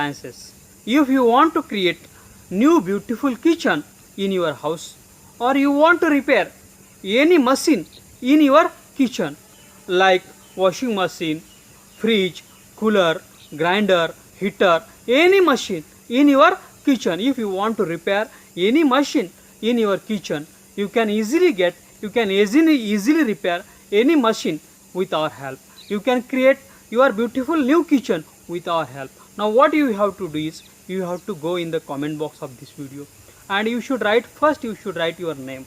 appliances. If you want to create new beautiful kitchen in your house, or you want to repair any machine in your kitchen like washing machine, fridge, cooler, grinder, heater, any machine in your kitchen, if you want to repair any machine in your kitchen, you can easily repair any machine with our help. You can create your beautiful new kitchen with our help. Now what you have to do is, you have to go in the comment box of this video, and you should write your name,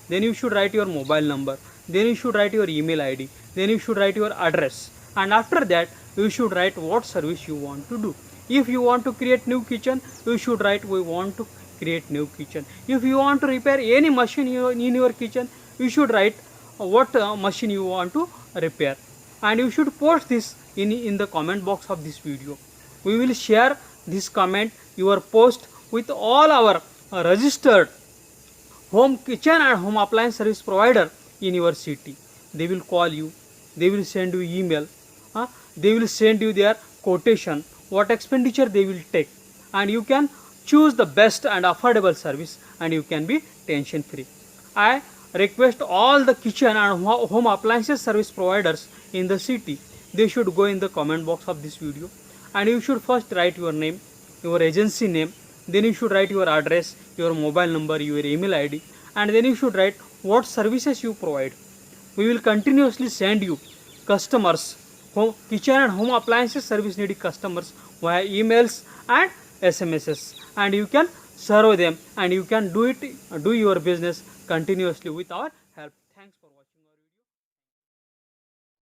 then you should write your mobile number, then you should write your email id, then you should write your address, and after that you should write what service you want to do. If you want to create new kitchen, you should write we want to create new kitchen. If you want to repair any machine in your kitchen, you should write what machine you want to repair, and you should post this in the comment box of this video. We will share this comment, your post, with all our registered home kitchen and home appliance service provider in your city. They will call you, they will send you email, they will send you their quotation, what expenditure they will take, and you can choose the best and affordable service, and you can be tension free. I request all the kitchen and home appliances service providers in the city, they should go in the comment box of this video, and you should first write your name, your agency name, then you should write your address, your mobile number, your email id, and then you should write what services you provide. We will continuously send you customers, kitchen and home appliances service needy customers via emails and SMSs, and you can serve them, and you can do your business continuously with our help. Thanks for watching.